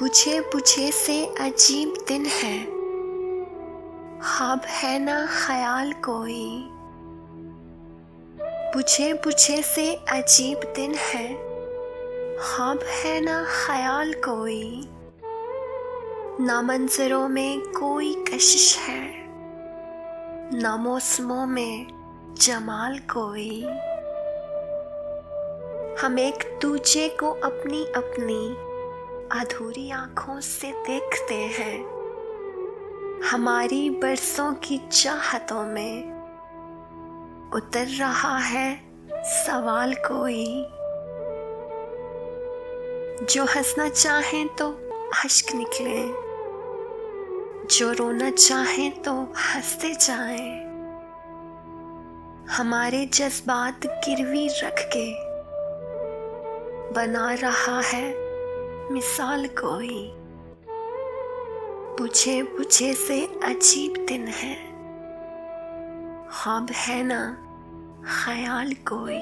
पूछे पूछे से अजीब दिन है, ख्वाब है ना ख्याल कोई। पूछे पूछे से अजीब दिन है, ख्वाब है ना ख्याल कोई। ना मंजरों में कोई कशिश है, ना मौसमों में जमाल कोई। हम एक दूजे को अपनी अपनी अधूरी आँखों से देखते हैं। हमारी बरसों की चाहतों में उतर रहा है सवाल कोई। जो हंसना चाहे तो अश्क निकले, जो रोना चाहे तो हंसते जाएं। हमारे जज्बात गिरवी रख के बना रहा है मिसाल कोई। पूछे पूछे से अजीब दिन है, ख्वाब है ना ख्याल कोई।